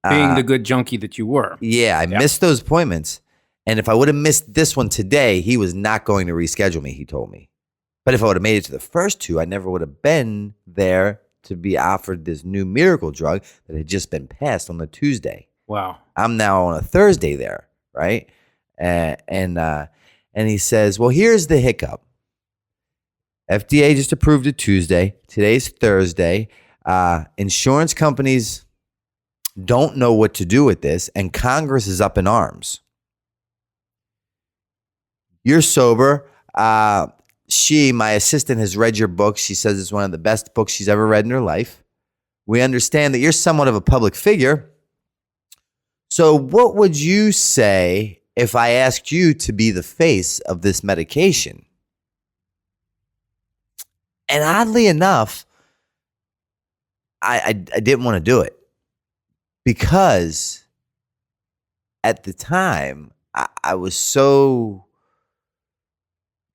Being the good junkie that you were. Yeah, I missed those appointments. And if I would have missed this one today, he was not going to reschedule me, he told me. But if I would have made it to the first two, I never would have been there to be offered this new miracle drug that had just been passed on the Tuesday. Wow. I'm now on a Thursday there, right? And he says, well, here's the hiccup. FDA just approved it Tuesday. Today's Thursday. Insurance companies don't know what to do with this, and Congress is up in arms. You're sober. My assistant, has read your book. She says it's one of the best books she's ever read in her life. We understand that you're somewhat of a public figure. So what would you say if I asked you to be the face of this medication? And oddly enough, I didn't want to do it because at the time I was so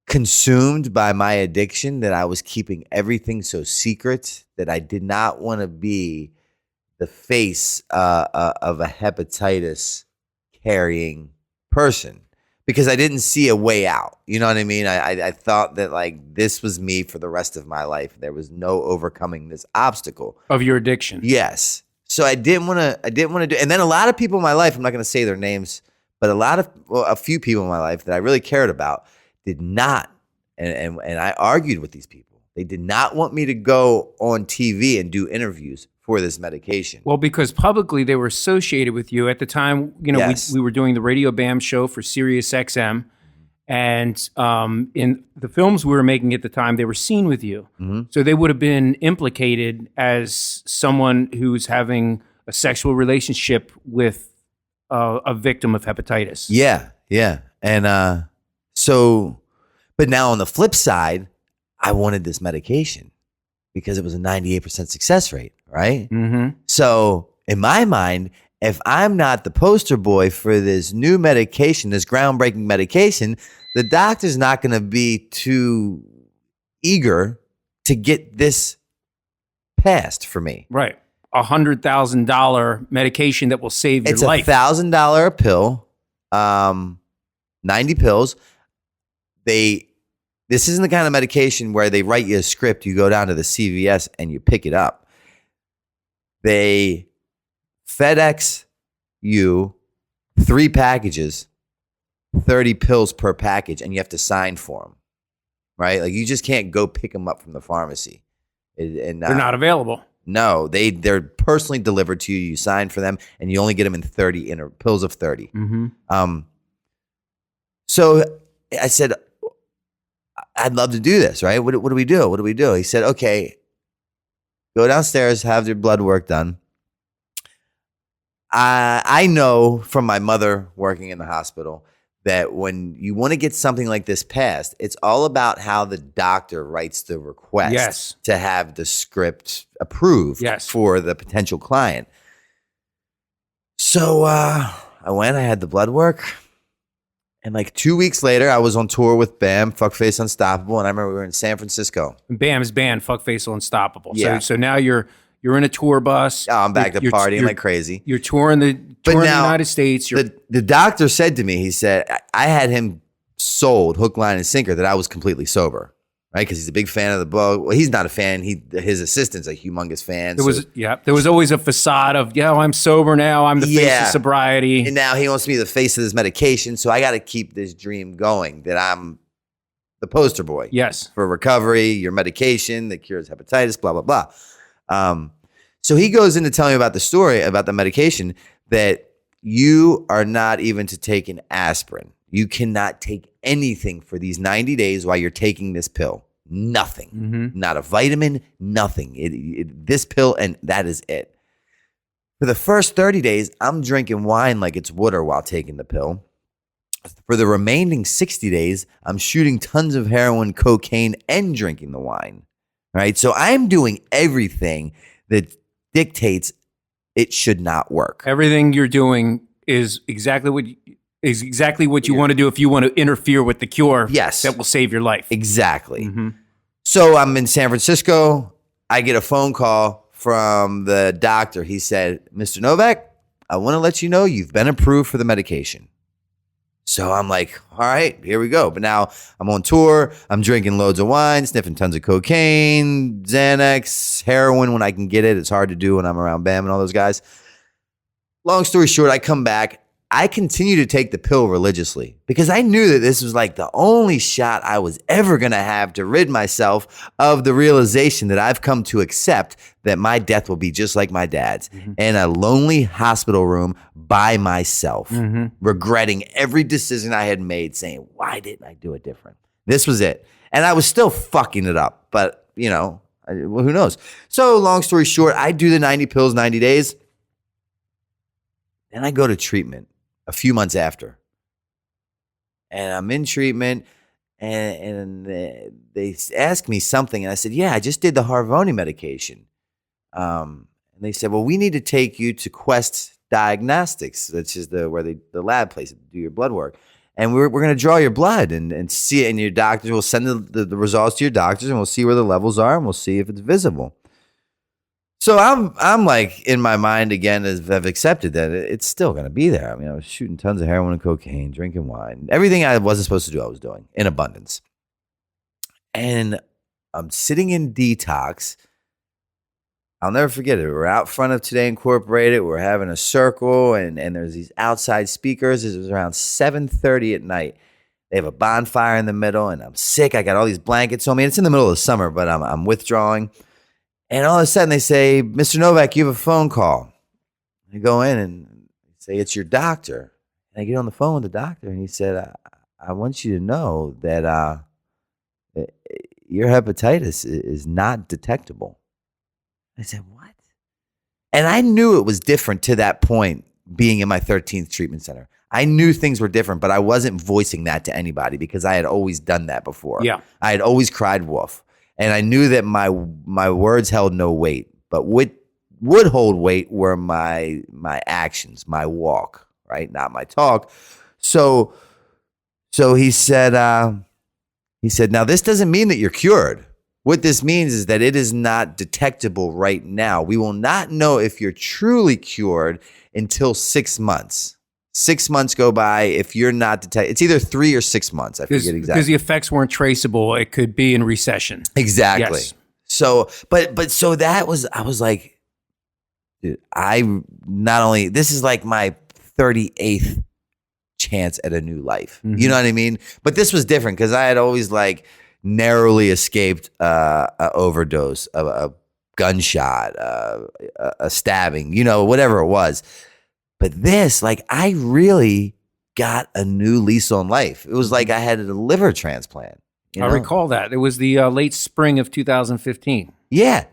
consumed by my addiction that I was keeping everything so secret that I did not want to be the face of a hepatitis carrying person because I didn't see a way out. You know what I mean? I thought that like this was me for the rest of my life. There was no overcoming this obstacle Of your addiction. Yes. So I didn't want to do. And then a lot of people in my life, I'm not going to say their names, but a few people in my life that I really cared about did not, and I argued with these people. They did not want me to go on TV and do interviews for this medication. Well, because publicly they were associated with you at the time. You know, Yes. we were doing the Radio Bam show for Sirius XM, and in the films we were making at the time, they were seen with you. Mm-hmm. So they would have been implicated as someone who's having a sexual relationship with a victim of hepatitis. Yeah. And but now on the flip side, I wanted this medication because it was a 98% success rate, right? Mm-hmm. So in my mind, if I'm not the poster boy for this new medication, this groundbreaking medication, the doctor's not going to be too eager to get this passed for me. Right. $100,000 medication that will save your It's life. $1,000 a pill, 90 pills. This isn't the kind of medication where they write you a script, you go down to the CVS and you pick it up. They FedEx you 3 packages, 30 pills per package, and you have to sign for them, right? Like you just can't go pick them up from the pharmacy. And They're not available. No, they're personally delivered to you. You sign for them, and you only get them in 30 pills of 30. Mm-hmm. So I said, I'd love to do this, right? What do we do? What do we do? He said, okay, go downstairs, have your blood work done. I know from my mother working in the hospital that when you want to get something like this passed, it's all about how the doctor writes the request to have the script approved for the potential client. So I went, I had the blood work. And like 2 weeks later, I was on tour with Bam, Fuckface Unstoppable. And I remember we were in San Francisco. Bam's band, Fuckface Unstoppable. Yeah. So now you're in a tour bus. Oh, I'm back to partying like crazy. You're touring the United States. The doctor said to me, he said, I had him sold hook, line, and sinker that I was completely sober, right? Because he's a big fan of the book. Well, he's not a fan. His assistant's a humongous fan. There was always a facade of, I'm sober now. I'm the face of sobriety. And now he wants to be the face of this medication. So I got to keep this dream going that I'm the poster boy. Yes. For recovery, your medication that cures hepatitis, blah, blah, blah. So he goes into telling me about the story about the medication that you are not even to take an aspirin. You cannot take anything for these 90 days while you're taking this pill. Nothing. Mm-hmm. Not a vitamin, nothing. This pill, and that is it. For the first 30 days, I'm drinking wine like it's water while taking the pill. For the remaining 60 days, I'm shooting tons of heroin, cocaine, and drinking the wine. Right? So I'm doing everything that dictates it should not work. Everything you're doing is exactly what you want to do if you want to interfere with the cure. Yes. That will save your life. Exactly. Mm-hmm. So I'm in San Francisco. I get a phone call from the doctor. He said, Mr. Novak, I want to let you know you've been approved for the medication. So I'm like, all right, here we go. But now I'm on tour. I'm drinking loads of wine, sniffing tons of cocaine, Xanax, heroin when I can get it. It's hard to do when I'm around Bam and all those guys. Long story short, I come back. I continue to take the pill religiously because I knew that this was like the only shot I was ever going to have to rid myself of the realization that I've come to accept that my death will be just like my dad's in a lonely hospital room by myself, regretting every decision I had made, saying, why didn't I do it different? This was it. And I was still fucking it up, but well, who knows? So long story short, I do the 90 pills, 90 days. Then I go to treatment a few months after. And I'm in treatment, and they asked me something, and I said, yeah, I just did the Harvoni medication. And they said, well, we need to take you to Quest Diagnostics, which is the lab place to do your blood work. And we're going to draw your blood and see it, and your doctors will send the results to your doctors, and we'll see where the levels are, and we'll see if it's visible. So I'm like in my mind again, I've accepted that it's still going to be there. I mean, I was shooting tons of heroin and cocaine, drinking wine, everything I wasn't supposed to do, I was doing in abundance. And I'm sitting in detox. I'll never forget it. We're out front of Today Incorporated. We're having a circle, and there's these outside speakers. It was around 7:30 at night. They have a bonfire in the middle, and I'm sick. I got all these blankets on me. It's in the middle of the summer, but I'm withdrawing. And all of a sudden they say, Mr. Novak, you have a phone call. I go in and say, it's your doctor. And I get on the phone with the doctor, and he said, I want you to know that your hepatitis is not detectable. I said, what? And I knew it was different to that point, being in my 13th treatment center. I knew things were different, but I wasn't voicing that to anybody because I had always done that before. Yeah, I had always cried wolf. And I knew that my words held no weight, but what would hold weight were my actions, my walk, right? Not my talk. So he said, now this doesn't mean that you're cured. What this means is that it is not detectable right now. We will not know if you're truly cured until 6 months. 6 months go by if you're not detected. It's either 3 or 6 months. I forget exactly. Because the effects weren't traceable. It could be in recession. Exactly. Yes. So, but so that was, I was like, dude, this is like my 38th chance at a new life. Mm-hmm. You know what I mean? But this was different because I had always like narrowly escaped a overdose, a gunshot, a stabbing, whatever it was. But this, like, I really got a new lease on life. It was like I had a liver transplant. I recall that. It was the late spring of 2015. Yeah.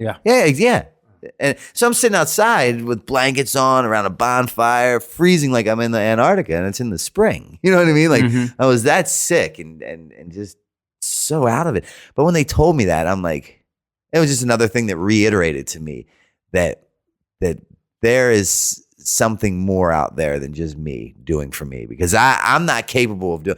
And so I'm sitting outside with blankets on around a bonfire, freezing like I'm in the Antarctica, and it's in the spring. You know what I mean? Like, I was that sick and just so out of it. But when they told me that, I'm like, it was just another thing that reiterated to me that there is something more out there than just me doing for me, because I'm not capable of doing.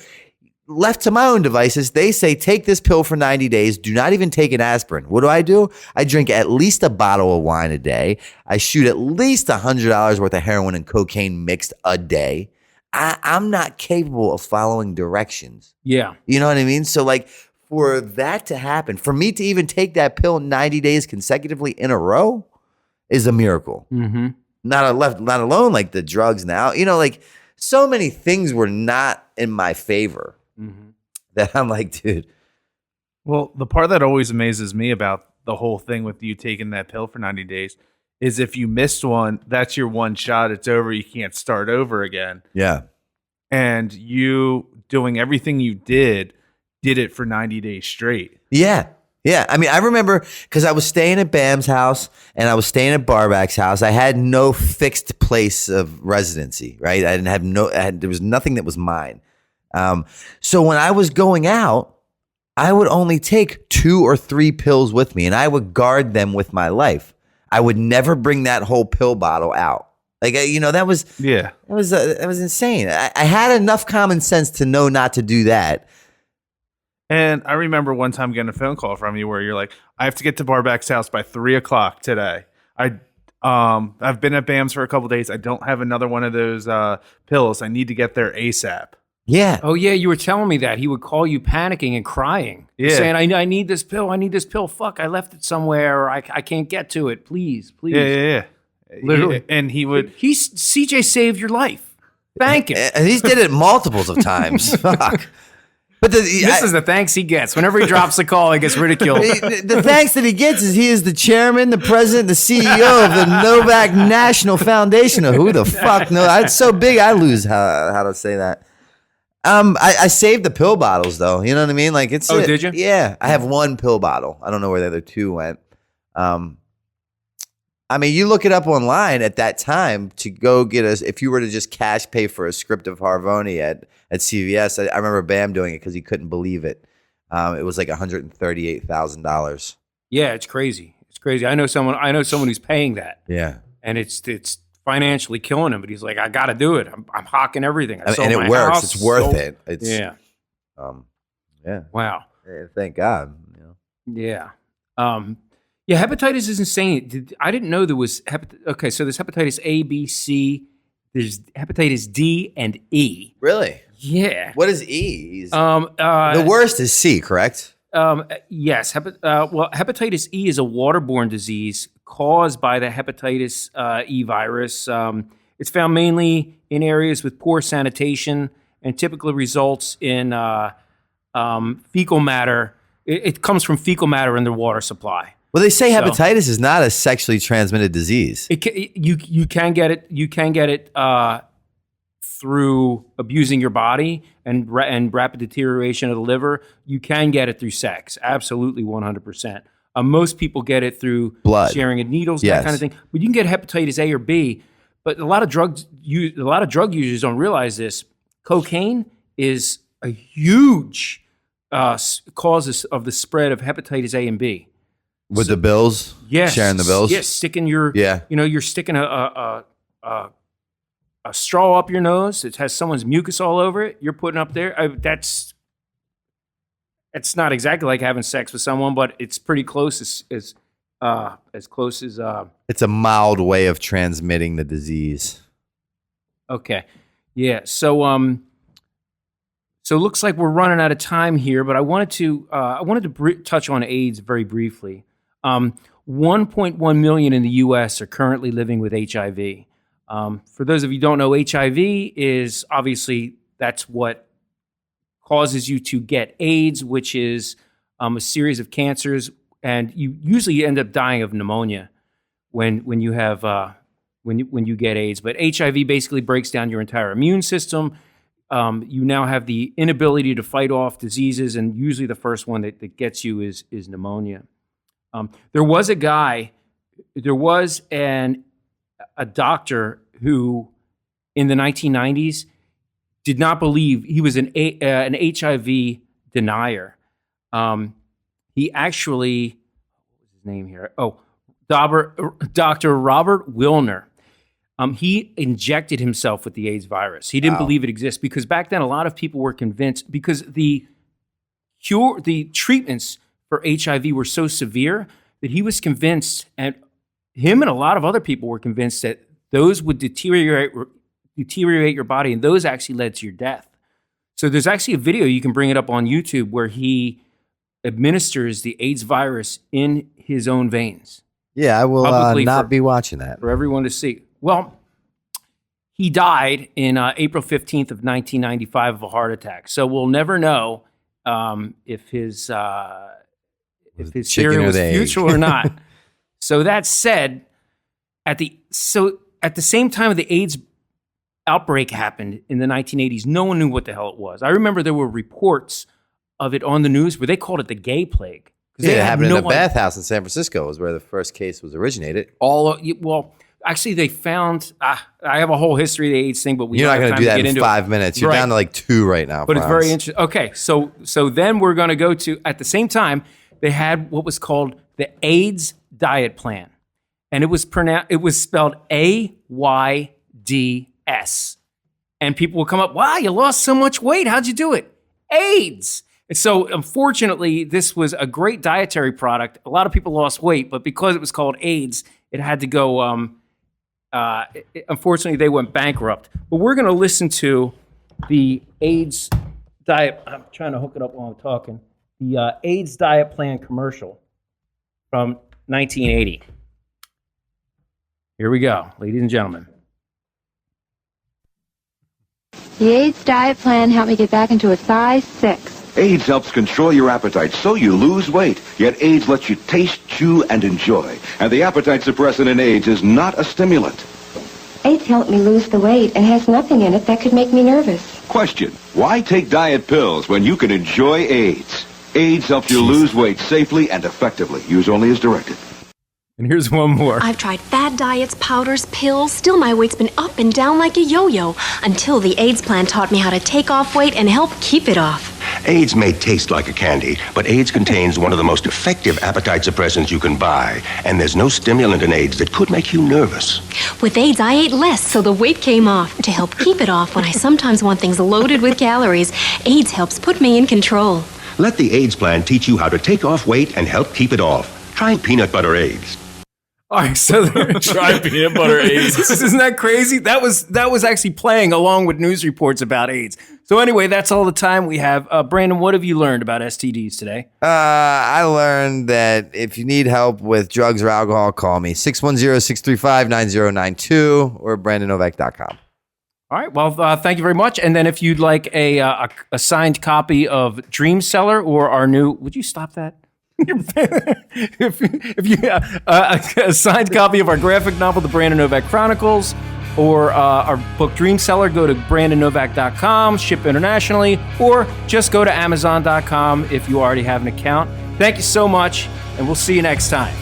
Left to my own devices, they say, take this pill for 90 days. Do not even take an aspirin. What do? I drink at least a bottle of wine a day. I shoot at least $100 worth of heroin and cocaine mixed a day. I'm not capable of following directions. Yeah. You know what I mean? So like for that to happen, for me to even take that pill 90 days consecutively in a row is a miracle. Mm-hmm. Not alone like the drugs now. Like so many things were not in my favor. Mm-hmm. That I'm like, dude. Well, the part that always amazes me about the whole thing with you taking that pill for 90 days is if you missed one, that's your one shot. It's over. You can't start over again. Yeah. And you doing everything you did it for 90 days straight. Yeah. Yeah. I mean, I remember because I was staying at Bam's house and I was staying at Barback's house. I had no fixed place of residency, right? I didn't have there was nothing that was mine. So when I was going out, I would only take 2 or 3 pills with me and I would guard them with my life. I would never bring that whole pill bottle out. Like, that was insane. I had enough common sense to know not to do that. And I remember one time getting a phone call from you where you're like, I have to get to Barback's house by 3:00 today. I've been at Bam's for a couple of days. I don't have another one of those pills. I need to get there ASAP. Yeah. Oh yeah, you were telling me that. He would call you panicking and crying. Yeah. Saying, I need this pill. I need this pill. Fuck, I left it somewhere, or I can't get to it. Please. Yeah. Literally. And he would. CJ saved your life. Thank him. And he's did it multiples of times. Fuck. But This is the thanks he gets. Whenever he drops a call, he gets ridiculed. the thanks that he gets is he is the chairman, the president, the CEO of the Novak National Foundation. Who the fuck knows? It's so big, I lose how to say that. I saved the pill bottles though. You know what I mean? Like it's. Did you? Yeah, I have one pill bottle. I don't know where the other two went. I mean, you look it up online at that time to go get if you were to just cash pay for a script of Harvoni at CVS. I remember Bam doing it because he couldn't believe it. It was like $138,000. Yeah, it's crazy. It's crazy. I know someone who's paying that. Yeah, and it's financially killing him. But he's like, I got to do it. I'm hawking everything. And it works. House, it's worth it. It's yeah. Yeah. Wow. Thank God. Yeah. Yeah, hepatitis is insane. I didn't know there was okay, so there's hepatitis A, B, C, there's hepatitis D and E. Really? Yeah. What is E? The worst is C, correct? Yes. Hepatitis E is a waterborne disease caused by the hepatitis E virus. It's found mainly in areas with poor sanitation and typically results in fecal matter. It comes from fecal matter in the water supply. Well, they say hepatitis is not a sexually transmitted disease. You can get it. You can get it through abusing your body and rapid deterioration of the liver. You can get it through sex. Absolutely, 100%. Most people get it through blood, sharing of needles, that kind of thing. But you can get hepatitis A or B. But a lot of drug users don't realize this. Cocaine is a huge cause of the spread of hepatitis A and B. With the bills? Yes. Sharing the bills? Yes, sticking you're sticking a straw up your nose. It has someone's mucus all over it. You're putting up there. It's not exactly like having sex with someone, but it's pretty close as close as It's a mild way of transmitting the disease. Okay. Yeah. So it looks like we're running out of time here, but I wanted to touch on AIDS very briefly. 1.1 million in the U.S. are currently living with HIV. For those of you who don't know, HIV is obviously that's what causes you to get AIDS, which is a series of cancers, and you usually end up dying of pneumonia when you have when you get AIDS. But HIV basically breaks down your entire immune system. You now have the inability to fight off diseases, and usually the first one that gets you is pneumonia. There was a doctor who, in the 1990s, did not believe he was an HIV denier. He actually, what's his name here? Oh, Dr. Robert Wilner. He injected himself with the AIDS virus. He didn't believe it exists because back then a lot of people were convinced because the treatments for HIV were so severe that he was convinced, and him and a lot of other people were convinced that those would deteriorate your body, and those actually led to your death. So there's actually a video, you can bring it up on YouTube, where he administers the AIDS virus in his own veins. Yeah, I will not be watching that. For everyone to see. Well, he died in April 15th of 1995 of a heart attack. So we'll never know if his theory was future or not. So that said, at the same time the AIDS outbreak happened in the 1980s, no one knew what the hell it was. I remember there were reports of it on the news where they called it the gay plague. Yeah, it happened in a bathhouse in San Francisco is where the first case was originated. Actually, they found. I have a whole history of the AIDS thing, but you're not going to do that in 5 minutes. You're down to like 2 right now. But Franz. It's very interesting. Okay, so then we're going to go to at the same time they had what was called the AIDS diet plan, and it was spelled AYDS, and people will come up. Wow, you lost so much weight. How'd you do it? AIDS. And so, unfortunately, this was a great dietary product. A lot of people lost weight, but because it was called AIDS, it had to go. Unfortunately, they went bankrupt. But we're going to listen to the AIDS diet. I'm trying to hook it up while I'm talking. The AIDS diet plan commercial from 1980. Here we go, ladies and gentlemen. The AIDS diet plan helped me get back into a size 6. AIDS helps control your appetite so you lose weight, yet AIDS lets you taste, chew, and enjoy. And the appetite suppressant in AIDS is not a stimulant. AIDS helped me lose the weight and has nothing in it that could make me nervous. Question, why take diet pills when you can enjoy AIDS? AIDS helps you lose weight safely and effectively. Use only as directed. And here's one more. I've tried fad diets, powders, pills. Still my weight's been up and down like a yo-yo until the AIDS plan taught me how to take off weight and help keep it off. AIDS may taste like a candy, but AIDS contains one of the most effective appetite suppressants you can buy, and there's no stimulant in AIDS that could make you nervous. With AIDS, I ate less, so the weight came off. To help keep it off when I sometimes want things loaded with calories, AIDS helps put me in control. Let the AIDS plan teach you how to take off weight and help keep it off. Try peanut butter AIDS. All right, so try peanut butter AIDS. Isn't that crazy? That was actually playing along with news reports about AIDS. So anyway, that's all the time we have. Brandon, what have you learned about STDs today? I learned that if you need help with drugs or alcohol, call me 610-635-9092 or BrandonNovak.com. All right. Well, thank you very much. And then if you'd like a signed copy of Dream Seller or our new, would you stop that? if you a signed copy of our graphic novel, The Brandon Novak Chronicles, or our book Dream Seller, go to BrandonNovak.com, ship internationally, or just go to Amazon.com if you already have an account. Thank you so much, and we'll see you next time.